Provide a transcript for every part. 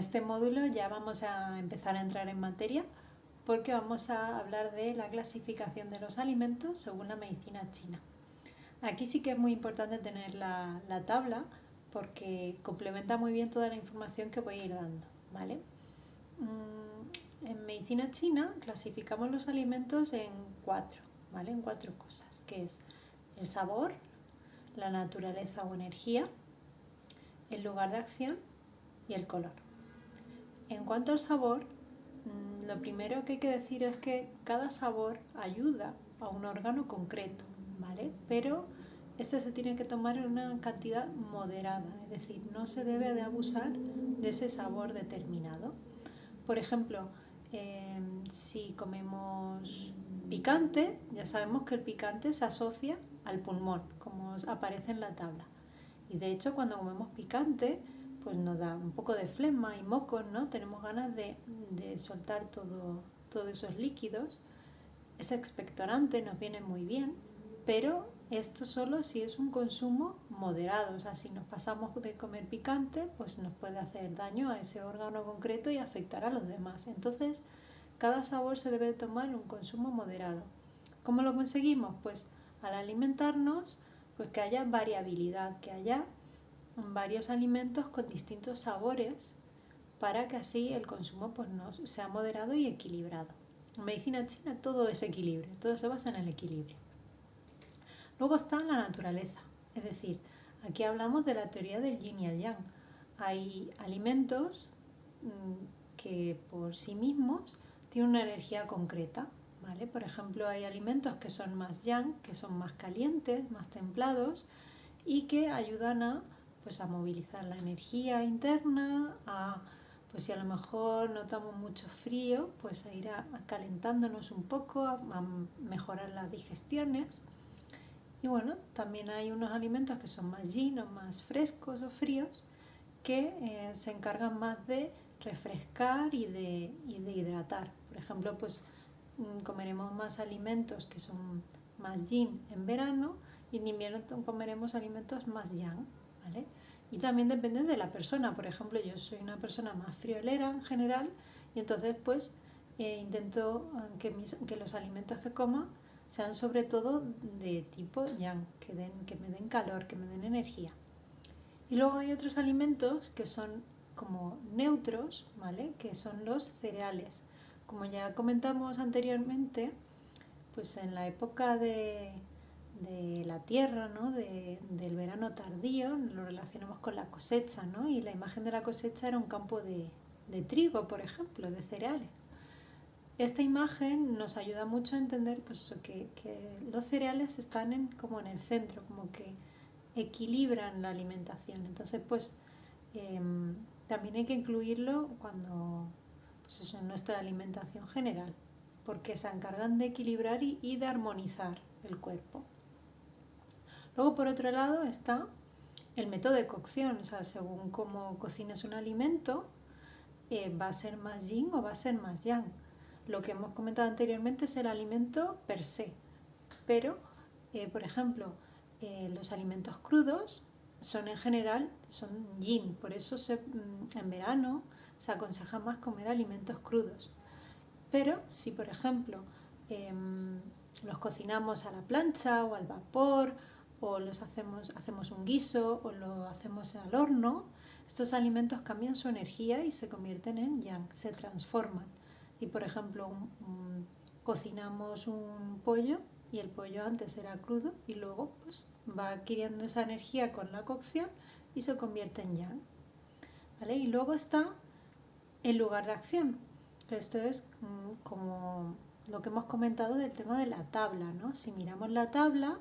este módulo ya vamos a empezar a entrar en materia porque vamos a hablar de la clasificación de los alimentos según la medicina china. Aquí sí que es muy importante tener la tabla porque complementa muy bien toda la información que voy a ir dando, ¿vale? En medicina china clasificamos los alimentos en cuatro, ¿vale? En cuatro cosas, que es el sabor, la naturaleza o energía, el lugar de acción y el color. En cuanto al sabor, lo primero que hay que decir es que cada sabor ayuda a un órgano concreto, ¿vale? Pero este se tiene que tomar en una cantidad moderada, es decir, no se debe de abusar de ese sabor determinado. Por ejemplo, si comemos picante, ya sabemos que el picante se asocia al pulmón, como aparece en la tabla. Y de hecho, cuando comemos picante, pues nos da un poco de flema y mocos, ¿no? Tenemos ganas de soltar todos esos líquidos. Ese expectorante nos viene muy bien, pero esto solo si es un consumo moderado. O sea, si nos pasamos de comer picante, pues nos puede hacer daño a ese órgano concreto y afectar a los demás. Entonces, cada sabor se debe tomar en un consumo moderado. ¿Cómo lo conseguimos? Pues al alimentarnos, pues que haya variabilidad, que haya varios alimentos con distintos sabores para que así el consumo pues no sea moderado y equilibrado. En medicina china todo es equilibrio, todo se basa en el equilibrio. Luego está la naturaleza, es decir, aquí hablamos de la teoría del yin y el yang. Hay alimentos que por sí mismos tienen una energía concreta, ¿vale? Por ejemplo, hay alimentos que son más yang, que son más calientes, más templados y que ayudan a movilizar la energía interna, pues si a lo mejor notamos mucho frío, pues a ir calentándonos un poco, a mejorar las digestiones. Y bueno, también hay unos alimentos que son más yin o más frescos o fríos que se encargan más de refrescar y de hidratar. Por ejemplo, pues comeremos más alimentos que son más yin en verano y en invierno comeremos alimentos más yang, ¿vale? Y también depende de la persona. Por ejemplo, yo soy una persona más friolera en general y entonces pues intento que los alimentos que coma sean sobre todo de tipo yang, que me den calor, que me den energía. Y luego hay otros alimentos que son como neutros, ¿vale? Que son los cereales. Como ya comentamos anteriormente, pues en la época de la tierra, ¿no? Del verano tardío, lo relacionamos con la cosecha, ¿no? Y la imagen de la cosecha era un campo de trigo, por ejemplo, de cereales. Esta imagen nos ayuda mucho a entender pues, que los cereales están como en el centro, como que equilibran la alimentación. Entonces, pues también hay que incluirlo cuando, pues eso, en nuestra alimentación general, porque se encargan de equilibrar y de armonizar el cuerpo. Luego, por otro lado, está el método de cocción, o sea, según cómo cocines un alimento, va a ser más yin o va a ser más yang. Lo que hemos comentado anteriormente es el alimento per se, pero, por ejemplo, los alimentos crudos son en general son yin, por eso en verano se aconseja más comer alimentos crudos. Pero si, por ejemplo, los cocinamos a la plancha o al vapor o hacemos un guiso o lo hacemos al horno, estos alimentos cambian su energía y se convierten en yang, se transforman. Y por ejemplo, cocinamos un pollo y el pollo antes era crudo y luego pues va adquiriendo esa energía con la cocción y se convierte en yang, ¿vale? Y luego está el lugar de acción. Esto es como lo que hemos comentado del tema de la tabla, ¿no? Si miramos la tabla,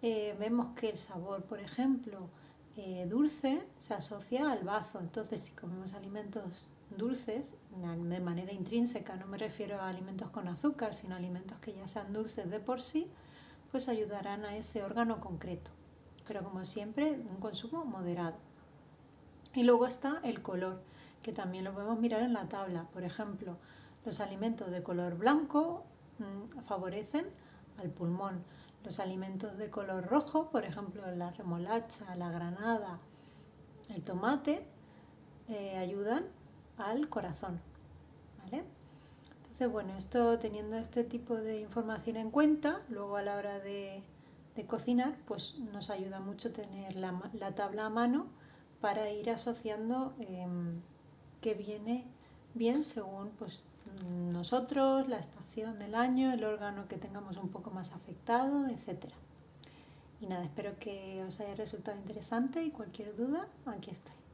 vemos que el sabor, por ejemplo, dulce se asocia al bazo. Entonces, si comemos alimentos dulces, de manera intrínseca, no me refiero a alimentos con azúcar, sino a alimentos que ya sean dulces de por sí, pues ayudarán a ese órgano concreto. Pero como siempre, un consumo moderado. Y luego está el color, que también lo podemos mirar en la tabla. Por ejemplo, los alimentos de color blanco favorecen al pulmón. Los alimentos de color rojo, por ejemplo, la remolacha, la granada, el tomate, ayudan al corazón, ¿vale? Entonces, bueno, esto teniendo este tipo de información en cuenta, luego a la hora de cocinar, pues nos ayuda mucho tener la tabla a mano para ir asociando qué viene bien según pues, nosotros, la estación del año, el órgano que tengamos un poco más afectado, etcétera. Y nada, espero que os haya resultado interesante y cualquier duda, aquí estoy.